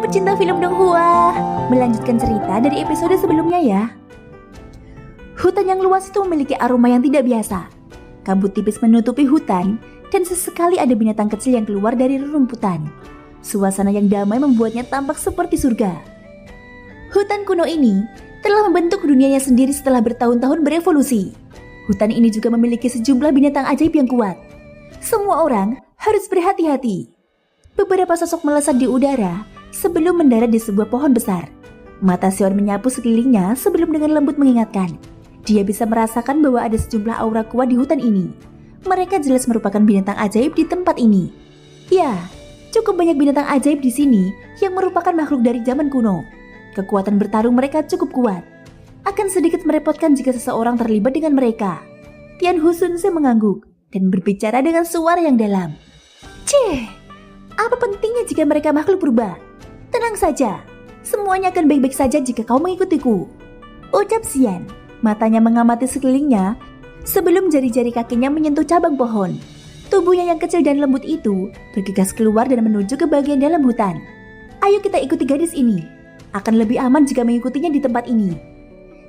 pecinta film Donghua, melanjutkan cerita dari episode sebelumnya ya. Hutan yang luas itu memiliki aroma yang tidak biasa. Kabut tipis menutupi hutan dan sesekali ada binatang kecil yang keluar dari rerumputan. Suasana yang damai membuatnya tampak seperti surga. Hutan kuno ini telah membentuk dunianya sendiri setelah bertahun-tahun berevolusi. Hutan ini juga memiliki sejumlah binatang ajaib yang kuat. Semua orang harus berhati-hati. Beberapa sosok melesat di udara sebelum mendarat di sebuah pohon besar. Mata Xion menyapu sekelilingnya sebelum dengan lembut mengingatkan. Dia bisa merasakan bahwa ada sejumlah aura kuat di hutan ini. Mereka jelas merupakan binatang ajaib di tempat ini. Ya, cukup banyak binatang ajaib di sini yang merupakan makhluk dari zaman kuno. Kekuatan bertarung mereka cukup kuat. Akan sedikit merepotkan jika seseorang terlibat dengan mereka. Tian Husunse mengangguk dan berbicara dengan suara yang dalam. Cih! Apa pentingnya jika mereka makhluk purba? Tenang saja, semuanya akan baik-baik saja jika kau mengikutiku. Ucap Xian, matanya mengamati sekelilingnya sebelum jari-jari kakinya menyentuh cabang pohon. Tubuhnya yang kecil dan lembut itu bergegas keluar dan menuju ke bagian dalam hutan. Ayo kita ikuti gadis ini. Akan lebih aman jika mengikutinya di tempat ini.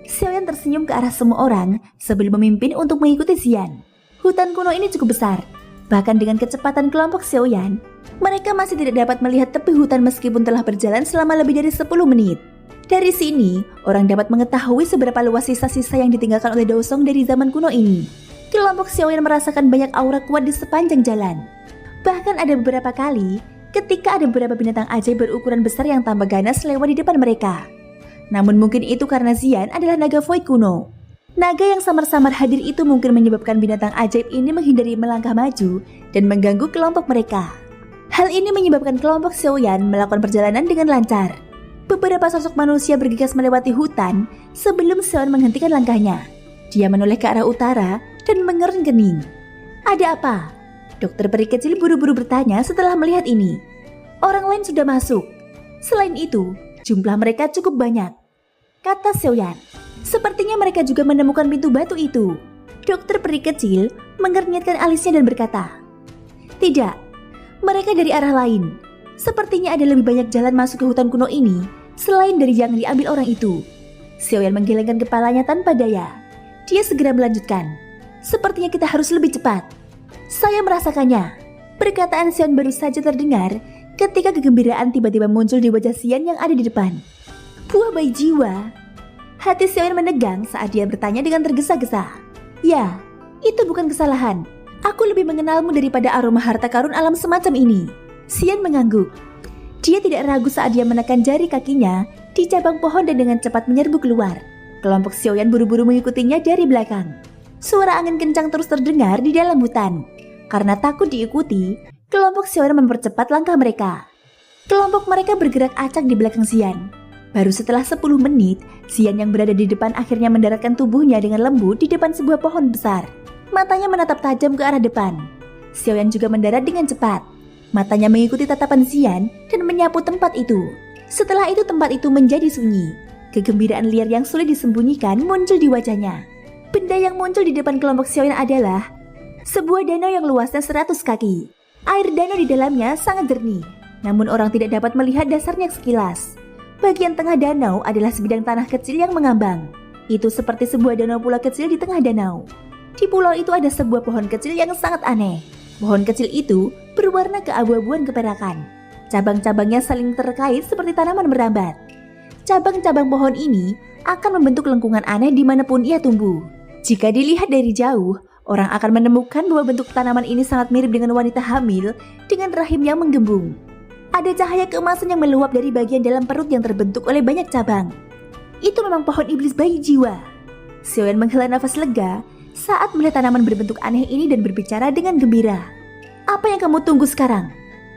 Xiaoyan tersenyum ke arah semua orang sebelum memimpin untuk mengikuti Xian. Hutan kuno ini cukup besar. Bahkan dengan kecepatan kelompok Xiaoyan, mereka masih tidak dapat melihat tepi hutan meskipun telah berjalan selama lebih dari 10 menit. Dari sini, orang dapat mengetahui seberapa luas sisa-sisa yang ditinggalkan oleh Daosong dari zaman kuno ini. Kelompok Xiaoyan merasakan banyak aura kuat di sepanjang jalan. Bahkan ada beberapa kali ketika ada beberapa binatang ajaib berukuran besar yang tampak ganas lewat di depan mereka. Namun mungkin itu karena Xian adalah naga void kuno. Naga yang samar-samar hadir itu mungkin menyebabkan binatang ajaib ini menghindari melangkah maju dan mengganggu kelompok mereka. Hal ini menyebabkan kelompok Xiaoyan melakukan perjalanan dengan lancar. Beberapa sosok manusia bergegas melewati hutan sebelum Xiaoyan menghentikan langkahnya. Dia menoleh ke arah utara dan mengerun kening. Ada apa? Dokter peri kecil buru-buru bertanya setelah melihat ini. Orang lain sudah masuk. Selain itu, jumlah mereka cukup banyak. Kata Xiaoyan. Sepertinya mereka juga menemukan pintu batu itu. Dokter peri kecil mengernyitkan alisnya dan berkata, tidak, mereka dari arah lain. Sepertinya ada lebih banyak jalan masuk ke hutan kuno ini selain dari yang diambil orang itu. Xiaoyan menggelengkan kepalanya tanpa daya. Dia segera melanjutkan, sepertinya kita harus lebih cepat. Saya merasakannya. Perkataan Xiaoyan baru saja terdengar ketika kegembiraan tiba-tiba muncul di wajah Xian yang ada di depan. Buah bayi jiwa. Hati Xiaoyan menegang saat dia bertanya dengan tergesa-gesa. Ya, itu bukan kesalahan. Aku lebih mengenalmu daripada aroma harta karun alam semacam ini. Xian mengangguk. Dia tidak ragu saat dia menekan jari kakinya di cabang pohon dan dengan cepat menyerbu keluar. Kelompok Xiaoyan buru-buru mengikutinya dari belakang. Suara angin kencang terus terdengar di dalam hutan. Karena takut diikuti, kelompok Xiaoyan mempercepat langkah mereka. Kelompok mereka bergerak acak di belakang Xian. Baru setelah 10 menit, Xian yang berada di depan akhirnya mendaratkan tubuhnya dengan lembut di depan sebuah pohon besar. Matanya menatap tajam ke arah depan. Xiaoyan juga mendarat dengan cepat. Matanya mengikuti tatapan Xian dan menyapu tempat itu. Setelah itu tempat itu menjadi sunyi. Kegembiraan liar yang sulit disembunyikan muncul di wajahnya. Benda yang muncul di depan kelompok Xiaoyan adalah sebuah danau yang luasnya 100 kaki. Air danau di dalamnya sangat jernih. Namun orang tidak dapat melihat dasarnya sekilas. Bagian tengah danau adalah sebidang tanah kecil yang mengambang. Itu seperti sebuah danau pulau kecil di tengah danau. Di pulau itu ada sebuah pohon kecil yang sangat aneh. Pohon kecil itu berwarna keabu-abuan keperakan. Cabang-cabangnya saling terkait seperti tanaman merambat. Cabang-cabang pohon ini akan membentuk lengkungan aneh dimanapun ia tumbuh. Jika dilihat dari jauh, orang akan menemukan bahwa bentuk tanaman ini sangat mirip dengan wanita hamil dengan rahim yang menggembung. Ada cahaya keemasan yang meluap dari bagian dalam perut yang terbentuk oleh banyak cabang. Itu memang pohon iblis bayi jiwa. Xiaoyan menghela nafas lega saat melihat tanaman berbentuk aneh ini dan berbicara dengan gembira. Apa yang kamu tunggu sekarang?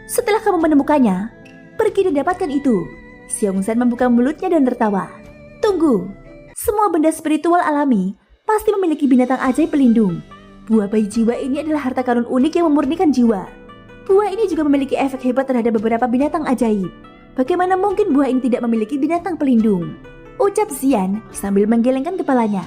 Setelah kamu menemukannya, pergi dan dapatkan itu. Xiongzhan membuka mulutnya dan tertawa. Tunggu, semua benda spiritual alami pasti memiliki binatang ajaib pelindung. Buah bayi jiwa ini adalah harta karun unik yang memurnikan jiwa. Buah ini juga memiliki efek hebat terhadap beberapa binatang ajaib. Bagaimana mungkin buah ini tidak memiliki binatang pelindung? Ucap Xian sambil menggelengkan kepalanya.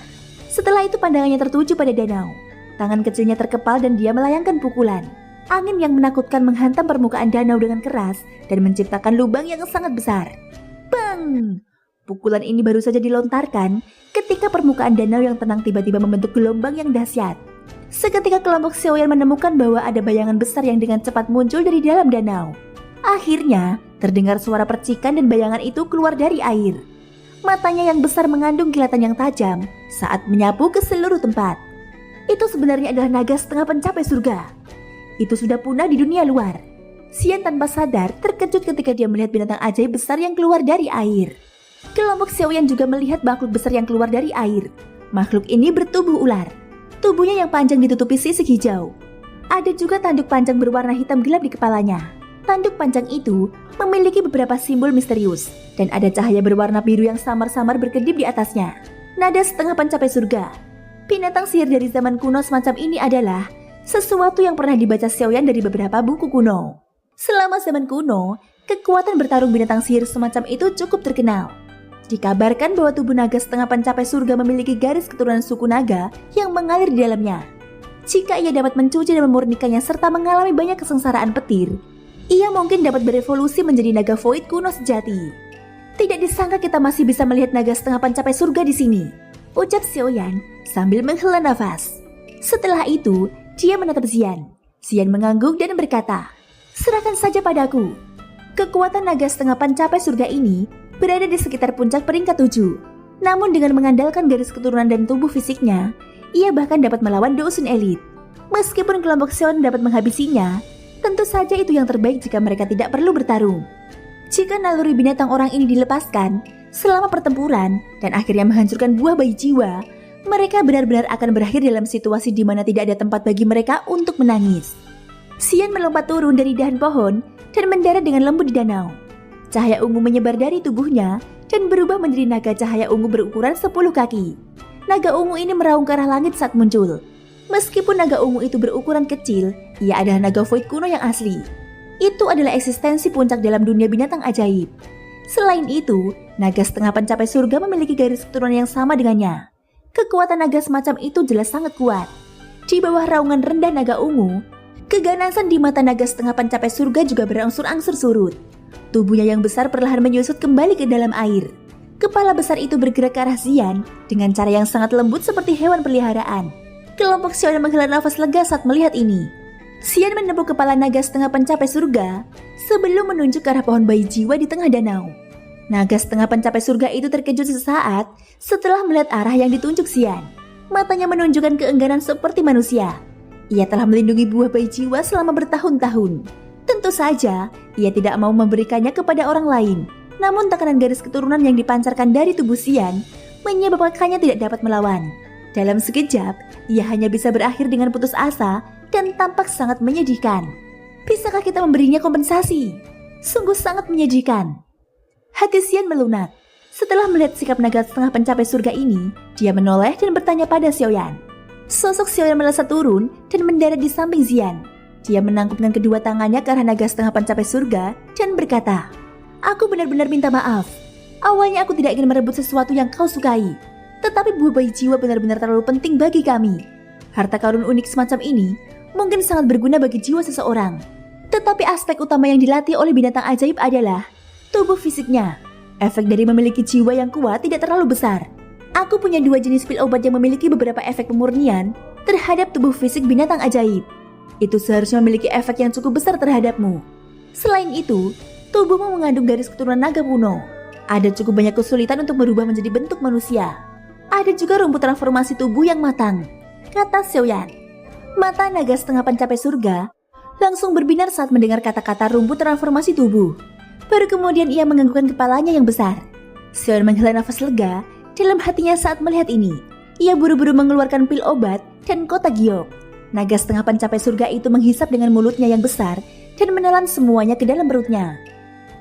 Setelah itu pandangannya tertuju pada danau. Tangan kecilnya terkepal dan dia melayangkan pukulan. Angin yang menakutkan menghantam permukaan danau dengan keras dan menciptakan lubang yang sangat besar. Bang! Pukulan ini baru saja dilontarkan ketika permukaan danau yang tenang tiba-tiba membentuk gelombang yang dahsyat. Seketika kelompok Xiaoyan menemukan bahwa ada bayangan besar yang dengan cepat muncul dari dalam danau. Akhirnya, terdengar suara percikan dan bayangan itu keluar dari air. Matanya yang besar mengandung kilatan yang tajam saat menyapu ke seluruh tempat. Itu sebenarnya adalah naga setengah pencapai surga. Itu sudah punah di dunia luar. Xian tanpa sadar terkejut ketika dia melihat binatang ajaib besar yang keluar dari air. Kelompok Xiaoyan juga melihat makhluk besar yang keluar dari air. Makhluk ini bertubuh ular. Tubuhnya yang panjang ditutupi sisik hijau. Ada juga tanduk panjang berwarna hitam gelap di kepalanya. Tanduk panjang itu memiliki beberapa simbol misterius dan ada cahaya berwarna biru yang samar-samar berkedip di atasnya. Nada setengah pencapai surga. Binatang sihir dari zaman kuno semacam ini adalah sesuatu yang pernah dibaca Xiaoyan dari beberapa buku kuno. Selama zaman kuno, kekuatan bertarung binatang sihir semacam itu cukup terkenal. Dikabarkan bahwa tubuh naga setengah pencapai surga memiliki garis keturunan suku naga yang mengalir di dalamnya. Jika ia dapat mencuci dan memurnikannya serta mengalami banyak kesengsaraan petir, ia mungkin dapat berevolusi menjadi naga void kuno sejati. Tidak disangka kita masih bisa melihat naga setengah pencapai surga di sini, ucap Xiaoyan sambil menghela nafas. Setelah itu, dia menatap Xian. Xian mengangguk dan berkata, "Serahkan saja padaku." Kekuatan naga setengah pencapai surga ini berada di sekitar puncak peringkat 7. Namun dengan mengandalkan garis keturunan dan tubuh fisiknya, ia bahkan dapat melawan Dousun elit. Meskipun kelompok Xion dapat menghabisinya, tentu saja itu yang terbaik jika mereka tidak perlu bertarung. Jika naluri binatang orang ini dilepaskan selama pertempuran dan akhirnya menghancurkan buah bayi jiwa, mereka benar-benar akan berakhir dalam situasi di mana tidak ada tempat bagi mereka untuk menangis. Xian melompat turun dari dahan pohon dan mendarat dengan lembut di danau. Cahaya ungu menyebar dari tubuhnya dan berubah menjadi naga cahaya ungu berukuran 10 kaki. Naga ungu ini meraung ke arah langit saat muncul. Meskipun naga ungu itu berukuran kecil, ia adalah naga void kuno yang asli. Itu adalah eksistensi puncak dalam dunia binatang ajaib. Selain itu, naga setengah pencapai surga memiliki garis keturunan yang sama dengannya. Kekuatan naga semacam itu jelas sangat kuat. Di bawah raungan rendah naga ungu, keganasan di mata naga setengah pencapai surga juga berangsur-angsur surut. Tubuhnya yang besar perlahan menyusut kembali ke dalam air. Kepala besar itu bergerak ke arah Xian dengan cara yang sangat lembut seperti hewan peliharaan. Kelompok Xian menghela nafas lega saat melihat ini. Xian menepuk kepala naga setengah pencapai surga sebelum menunjuk ke arah pohon bayi jiwa di tengah danau. Naga setengah pencapai surga itu terkejut sesaat setelah melihat arah yang ditunjuk Xian. Matanya menunjukkan keengganan seperti manusia. Ia telah melindungi buah bayi jiwa selama bertahun-tahun. Tentu saja, ia tidak mau memberikannya kepada orang lain. Namun tekanan garis keturunan yang dipancarkan dari tubuh Xian menyebabkannya tidak dapat melawan. Dalam sekejap, ia hanya bisa berakhir dengan putus asa dan tampak sangat menyedihkan. Bisakah kita memberinya kompensasi? Sungguh sangat menyedihkan. Hati Xian melunak. Setelah melihat sikap naga setengah pencapai surga ini, dia menoleh dan bertanya pada Xiaoyan. Sosok Xiaoyan melesat turun dan mendarat di samping Xian. Dia menangkupkan kedua tangannya ke arah naga setengah pencapai surga dan berkata, "Aku benar-benar minta maaf. Awalnya aku tidak ingin merebut sesuatu yang kau sukai. Tetapi buah bayi jiwa benar-benar terlalu penting bagi kami. Harta karun unik semacam ini mungkin sangat berguna bagi jiwa seseorang. Tetapi aspek utama yang dilatih oleh binatang ajaib adalah tubuh fisiknya. Efek dari memiliki jiwa yang kuat tidak terlalu besar. Aku punya 2 jenis pil obat yang memiliki beberapa efek pemurnian terhadap tubuh fisik binatang ajaib. Itu seharusnya memiliki efek yang cukup besar terhadapmu. Selain itu, tubuhmu mengandung garis keturunan naga kuno. Ada cukup banyak kesulitan untuk berubah menjadi bentuk manusia. Ada juga rumput transformasi tubuh yang matang," kata Xiaoyan. Mata naga setengah pencapai surga langsung berbinar saat mendengar kata-kata rumput transformasi tubuh. Baru kemudian ia menganggukkan kepalanya yang besar. Xiaoyan menghela nafas lega dalam hatinya saat melihat ini. Ia buru-buru mengeluarkan pil obat dan kotak giok. Naga setengah pencapai surga itu menghisap dengan mulutnya yang besar dan menelan semuanya ke dalam perutnya.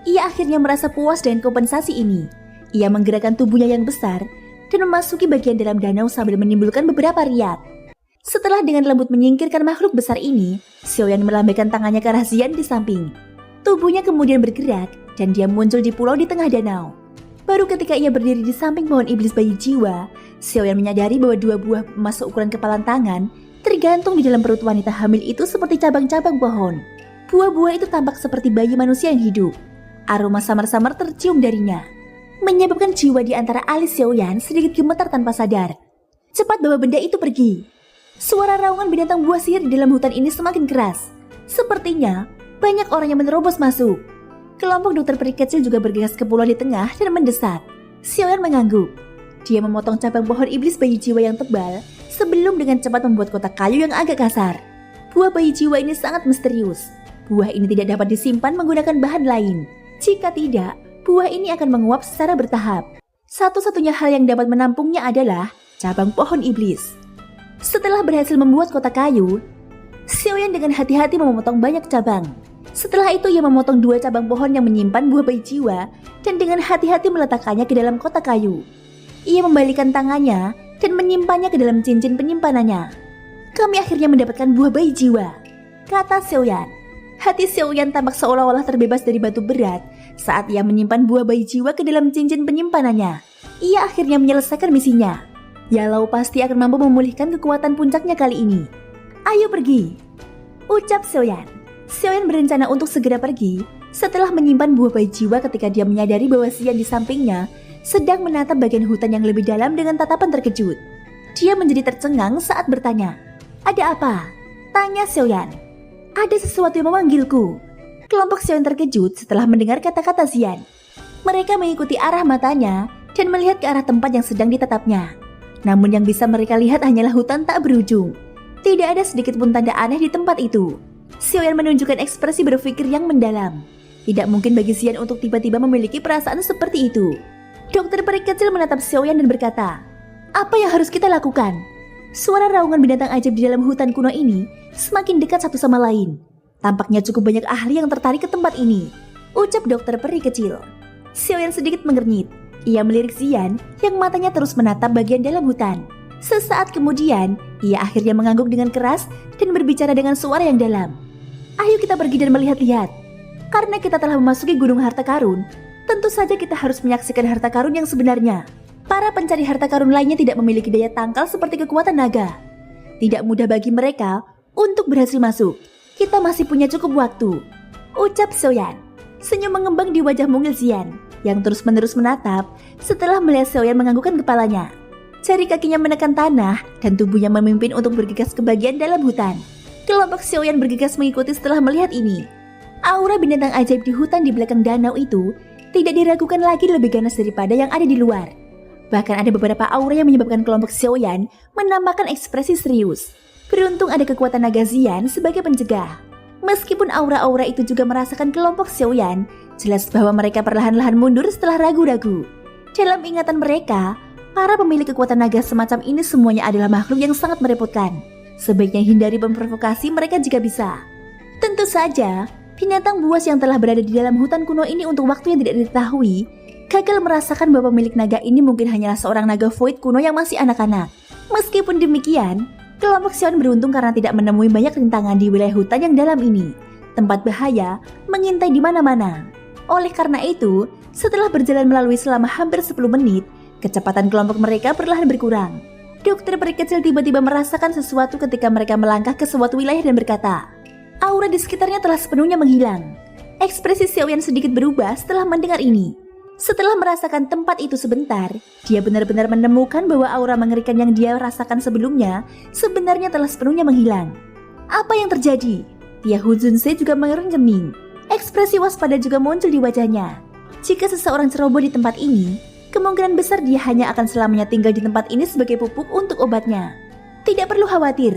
Ia akhirnya merasa puas dengan kompensasi ini. Ia menggerakkan tubuhnya yang besar dan memasuki bagian dalam danau sambil menimbulkan beberapa riak. Setelah dengan lembut menyingkirkan makhluk besar ini, Xiaoyan melambaikan tangannya ke arah Xian di samping. Tubuhnya kemudian bergerak dan dia muncul di pulau di tengah danau. Baru ketika ia berdiri di samping pohon iblis bayi jiwa, Xiaoyan menyadari bahwa 2 buah emas seukuran kepalan tangan Tergantung di dalam perut wanita hamil itu seperti cabang-cabang pohon. Buah-buah itu tampak seperti bayi manusia yang hidup. Aroma samar-samar tercium darinya, menyebabkan jiwa di antara alis Xiaoyan sedikit gemetar tanpa sadar. Cepat bawa benda itu pergi. Suara raungan binatang buah sihir di dalam hutan ini semakin keras. Sepertinya banyak orang yang menerobos masuk. Kelompok dokter peri kecil juga bergegas ke pulau di tengah dan mendesak. Xiaoyan mengangguk. Dia memotong cabang pohon iblis bayi jiwa yang tebal sebelum dengan cepat membuat kotak kayu yang agak kasar. Buah bayi jiwa ini sangat misterius. Buah ini tidak dapat disimpan menggunakan bahan lain. Jika tidak, buah ini akan menguap secara bertahap. Satu-satunya hal yang dapat menampungnya adalah cabang pohon iblis. Setelah berhasil membuat kotak kayu, Xiaoyan dengan hati-hati memotong banyak cabang. Setelah itu ia memotong 2 cabang pohon yang menyimpan buah bayi jiwa dan dengan hati-hati meletakkannya ke dalam kotak kayu. Ia membalikan tangannya dan menyimpannya ke dalam cincin penyimpanannya. Kami akhirnya mendapatkan buah bayi jiwa, kata Xiaoyan. Hati Xiaoyan tampak seolah-olah terbebas dari batu berat saat ia menyimpan buah bayi jiwa ke dalam cincin penyimpanannya. Ia akhirnya menyelesaikan misinya. Yalau pasti akan mampu memulihkan kekuatan puncaknya kali ini. Ayo pergi, ucap Xiaoyan. Xiaoyan berencana untuk segera pergi setelah menyimpan buah bayi jiwa ketika dia menyadari bahwa Xian di sampingnya sedang menatap bagian hutan yang lebih dalam dengan tatapan terkejut. Dia menjadi tercengang saat bertanya, "Ada apa?" tanya Xiaoyan. "Ada sesuatu yang memanggilku." Kelompok Xiaoyan terkejut setelah mendengar kata-kata Xian. Mereka mengikuti arah matanya dan melihat ke arah tempat yang sedang ditatapnya. Namun yang bisa mereka lihat hanyalah hutan tak berujung. Tidak ada sedikit pun tanda aneh di tempat itu. Xiaoyan menunjukkan ekspresi berpikir yang mendalam. Tidak mungkin bagi Xian untuk tiba-tiba memiliki perasaan seperti itu. Dokter peri kecil menatap Xiaoyan dan berkata, "Apa yang harus kita lakukan?" Suara raungan binatang ajaib di dalam hutan kuno ini semakin dekat satu sama lain. Tampaknya cukup banyak ahli yang tertarik ke tempat ini, ucap dokter peri kecil. Xiaoyan sedikit mengernyit. Ia melirik Xian yang matanya terus menatap bagian dalam hutan. Sesaat kemudian, ia akhirnya mengangguk dengan keras dan berbicara dengan suara yang dalam. "Ayo kita pergi dan melihat-lihat. Karena kita telah memasuki gunung harta karun, tentu saja kita harus menyaksikan harta karun yang sebenarnya. Para pencari harta karun lainnya tidak memiliki daya tangkal seperti kekuatan naga. Tidak mudah bagi mereka untuk berhasil masuk. Kita masih punya cukup waktu," ucap Xiaoyan. Senyum mengembang di wajah mungil Xian yang terus-menerus menatap setelah melihat Xiaoyan menganggukkan kepalanya. Jari kakinya menekan tanah dan tubuhnya memimpin untuk bergegas ke bagian dalam hutan. Kelompok Xiaoyan bergegas mengikuti setelah melihat ini. Aura binatang ajaib di hutan di belakang danau itu tidak diragukan lagi lebih ganas daripada yang ada di luar. Bahkan ada beberapa aura yang menyebabkan kelompok Xiaoyan menampakkan ekspresi serius. Beruntung ada kekuatan naga Xian sebagai pencegah. Meskipun aura-aura itu juga merasakan kelompok Xiaoyan, jelas bahwa mereka perlahan-lahan mundur setelah ragu-ragu. Dalam ingatan mereka, para pemilik kekuatan naga semacam ini semuanya adalah makhluk yang sangat merepotkan. Sebaiknya hindari memprovokasi mereka jika bisa. Tentu saja, binatang buas yang telah berada di dalam hutan kuno ini untuk waktu yang tidak diketahui, gagal merasakan bahwa pemilik naga ini mungkin hanyalah seorang naga void kuno yang masih anak-anak. Meskipun demikian, kelompok Xiaoyan beruntung karena tidak menemui banyak rintangan di wilayah hutan yang dalam ini. Tempat bahaya mengintai di mana-mana. Oleh karena itu, setelah berjalan melalui selama hampir 10 menit, kecepatan kelompok mereka perlahan berkurang. Dokter peri kecil tiba-tiba merasakan sesuatu ketika mereka melangkah ke suatu wilayah dan berkata, "Aura di sekitarnya telah sepenuhnya menghilang." Ekspresi Xiaoyan sedikit berubah setelah mendengar ini. Setelah merasakan tempat itu sebentar, dia benar-benar menemukan bahwa aura mengerikan yang dia rasakan sebelumnya sebenarnya telah sepenuhnya menghilang. Apa yang terjadi? Tia Huzunse juga mengerang-kening. Ekspresi waspada juga muncul di wajahnya. Jika seseorang ceroboh di tempat ini, kemungkinan besar dia hanya akan selamanya tinggal di tempat ini sebagai pupuk untuk obatnya. Tidak perlu khawatir,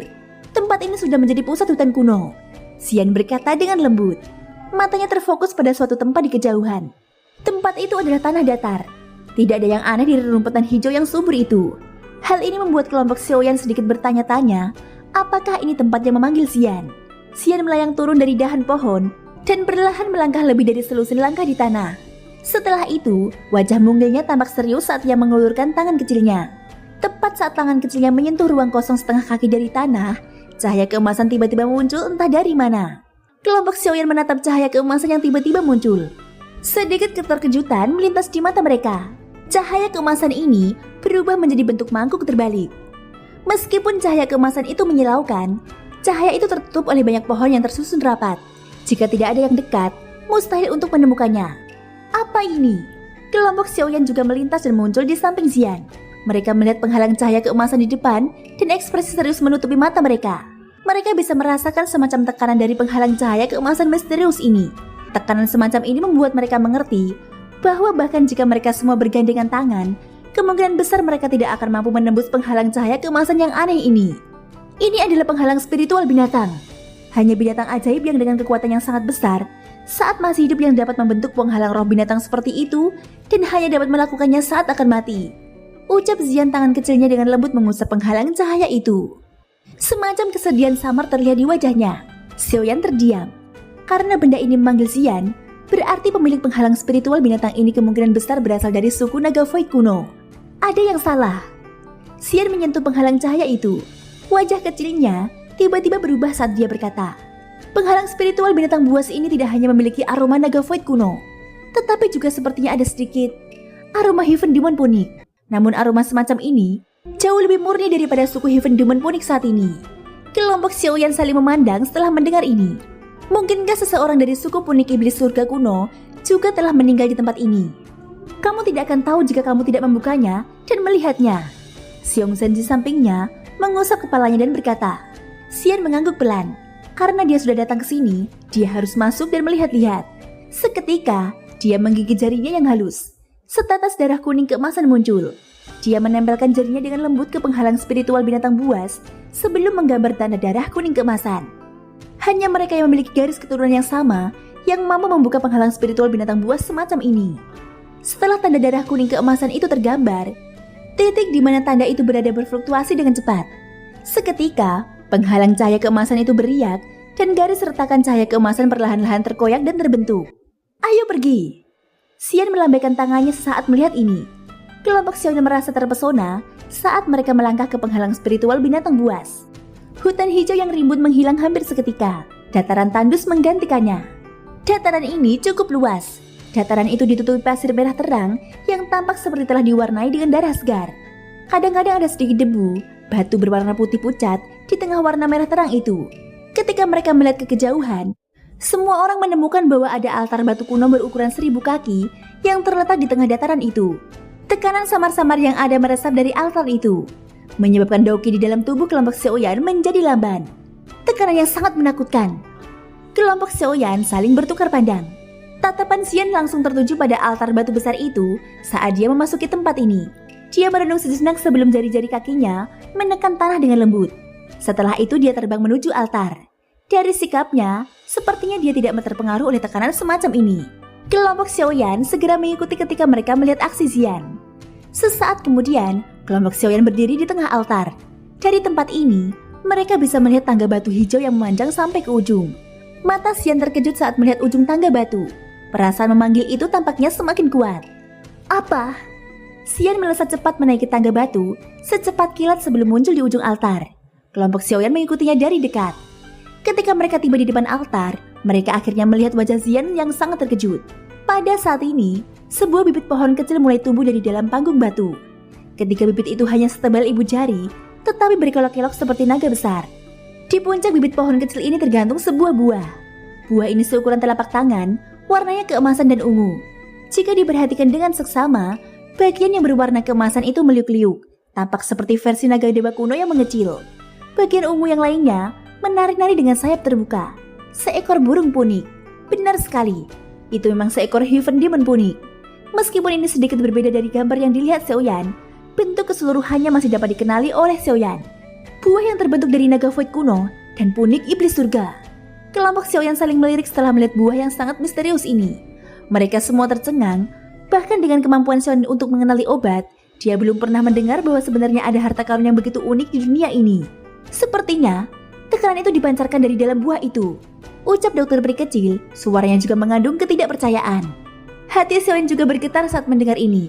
tempat ini sudah menjadi pusat hutan kuno, Xian berkata dengan lembut. Matanya terfokus pada suatu tempat di kejauhan. Tempat itu adalah tanah datar. Tidak ada yang aneh di rerumputan hijau yang subur itu. Hal ini membuat kelompok Xiaoyan sedikit bertanya-tanya, apakah ini tempat yang memanggil Xian? Xian melayang turun dari dahan pohon dan perlahan melangkah lebih dari selusin langkah di tanah. Setelah itu, wajah mungilnya tampak serius saat ia mengulurkan tangan kecilnya. Tepat saat tangan kecilnya menyentuh ruang kosong setengah kaki dari tanah, cahaya keemasan tiba-tiba muncul entah dari mana. Kelompok Xiaoyan menatap cahaya keemasan yang tiba-tiba muncul. Sedikit keterkejutan melintas di mata mereka. Cahaya keemasan ini berubah menjadi bentuk mangkuk terbalik. Meskipun cahaya keemasan itu menyilaukan, cahaya itu tertutup oleh banyak pohon yang tersusun rapat. Jika tidak ada yang dekat, mustahil untuk menemukannya. Apa ini? Kelompok Xiaoyan juga melintas dan muncul di samping Xian. Mereka melihat penghalang cahaya keemasan di depan dan ekspresi serius menutupi mata mereka. Mereka bisa merasakan semacam tekanan dari penghalang cahaya keemasan misterius ini. Tekanan semacam ini membuat mereka mengerti bahwa bahkan jika mereka semua bergandengan tangan, kemungkinan besar mereka tidak akan mampu menembus penghalang cahaya keemasan yang aneh ini. Ini adalah penghalang spiritual binatang. Hanya binatang ajaib yang dengan kekuatan yang sangat besar saat masih hidup yang dapat membentuk penghalang roh binatang seperti itu dan hanya dapat melakukannya saat akan mati. Ucap Xian tangan kecilnya dengan lembut mengusap penghalang cahaya itu. Semacam kesedihan samar terlihat di wajahnya. Xiaoyan terdiam. Karena benda ini memanggil Xian, berarti pemilik penghalang spiritual binatang ini kemungkinan besar berasal dari suku naga void kuno. Ada yang salah. Xian menyentuh penghalang cahaya itu. Wajah kecilnya tiba-tiba berubah saat dia berkata, penghalang spiritual binatang buas ini tidak hanya memiliki aroma naga void kuno, tetapi juga sepertinya ada sedikit aroma Heaven Demon Punik. Namun aroma semacam ini jauh lebih murni daripada suku Heaven Demon Punik saat ini. Kelompok Xiaoyan saling memandang setelah mendengar ini. Mungkinkah seseorang dari suku Punik Iblis Surga kuno juga telah meninggal di tempat ini? Kamu tidak akan tahu jika kamu tidak membukanya dan melihatnya. Xiong Zhen di sampingnya mengusap kepalanya dan berkata. Xian mengangguk pelan. Karena dia sudah datang ke sini, dia harus masuk dan melihat-lihat. Seketika, dia menggigit jarinya yang halus. Setetes darah kuning keemasan muncul. Dia menempelkan jarinya dengan lembut ke penghalang spiritual binatang buas sebelum menggambar tanda darah kuning keemasan. Hanya mereka yang memiliki garis keturunan yang sama yang mampu membuka penghalang spiritual binatang buas semacam ini. Setelah tanda darah kuning keemasan itu tergambar, titik di mana tanda itu berada berfluktuasi dengan cepat. Seketika, penghalang cahaya keemasan itu beriak dan garis retakan cahaya keemasan perlahan-lahan terkoyak dan terbentuk. Ayo pergi! Xian melambaikan tangannya sesaat melihat ini. Kelompok Xiaoyan merasa terpesona saat mereka melangkah ke penghalang spiritual binatang buas. Hutan hijau yang rimbun menghilang hampir seketika. Dataran tandus menggantikannya. Dataran ini cukup luas. Dataran itu ditutupi pasir merah terang yang tampak seperti telah diwarnai dengan darah segar. Kadang-kadang ada sedikit debu, batu berwarna putih pucat di tengah warna merah terang itu. Ketika mereka melihat ke kejauhan, semua orang menemukan bahwa ada altar batu kuno berukuran 1000 kaki yang terletak di tengah dataran itu. Tekanan samar-samar yang ada meresap dari altar itu menyebabkan Daoqi di dalam tubuh kelompok Xiaoyan menjadi lamban. Tekanan yang sangat menakutkan. Kelompok Xiaoyan saling bertukar pandang. Tatapan Xian langsung tertuju pada altar batu besar itu saat dia memasuki tempat ini. Dia merenung sejenak sebelum jari-jari kakinya menekan tanah dengan lembut. Setelah itu dia terbang menuju altar. Dari sikapnya, sepertinya dia tidak terpengaruh oleh tekanan semacam ini. Kelompok Xiaoyan segera mengikuti ketika mereka melihat aksi Xian. Sesaat kemudian, kelompok Xiaoyan berdiri di tengah altar. Dari tempat ini, mereka bisa melihat tangga batu hijau yang memanjang sampai ke ujung. Mata Xian terkejut saat melihat ujung tangga batu. Perasaan memanggil itu tampaknya semakin kuat. Apa? Xian melesat cepat menaiki tangga batu, secepat kilat sebelum muncul di ujung altar. Kelompok Xiaoyan mengikutinya dari dekat. Ketika mereka tiba di depan altar, mereka akhirnya melihat wajah Xian yang sangat terkejut. Pada saat ini, sebuah bibit pohon kecil mulai tumbuh dari dalam panggung batu. Ketika bibit itu hanya setebal ibu jari, tetapi berkelok-kelok seperti naga besar. Di puncak bibit pohon kecil ini tergantung sebuah buah. Buah ini seukuran telapak tangan, warnanya keemasan dan ungu. Jika diperhatikan dengan seksama, bagian yang berwarna keemasan itu meliuk-liuk, tampak seperti versi naga dewa kuno yang mengecil. Bagian ungu yang lainnya menarik-narik dengan sayap terbuka. Seekor burung punik. Benar sekali, itu memang seekor Heaven Demon Punik. Meskipun ini sedikit berbeda dari gambar yang dilihat Xiaoyan, bentuk keseluruhannya masih dapat dikenali oleh Xiaoyan. Buah yang terbentuk dari naga void kuno dan punik iblis surga. Kelompok Xiaoyan saling melirik setelah melihat buah yang sangat misterius ini. Mereka semua tercengang, bahkan dengan kemampuan Xiaoyan untuk mengenali obat, dia belum pernah mendengar bahwa sebenarnya ada harta karun yang begitu unik di dunia ini. Sepertinya, tekanan itu dipancarkan dari dalam buah itu. Ucap dokter peri kecil, suaranya juga mengandung ketidakpercayaan. Hati Xiaoyan juga bergetar saat mendengar ini.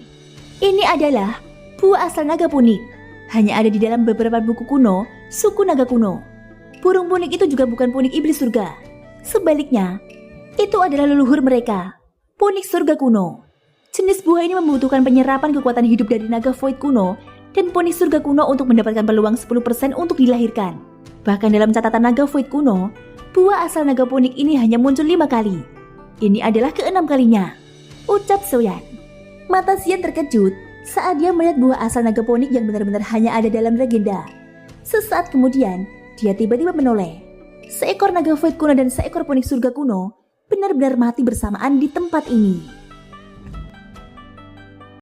Ini adalah buah asal naga punik. Hanya ada di dalam beberapa buku kuno, suku naga kuno. Burung punik itu juga bukan punik iblis surga. Sebaliknya, itu adalah leluhur mereka, punik surga kuno. Jenis buah ini membutuhkan penyerapan kekuatan hidup dari naga void kuno dan poni surga kuno untuk mendapatkan peluang 10% untuk dilahirkan. Bahkan dalam catatan naga void kuno, buah asal naga ponik ini hanya muncul 5 kali. Ini adalah ke-6 kalinya, ucap Soyan. Mata Xian terkejut saat dia melihat buah asal naga ponik yang benar-benar hanya ada dalam legenda. Sesaat kemudian, dia tiba-tiba menoleh. Seekor naga void kuno dan seekor ponik surga kuno benar-benar mati bersamaan di tempat ini.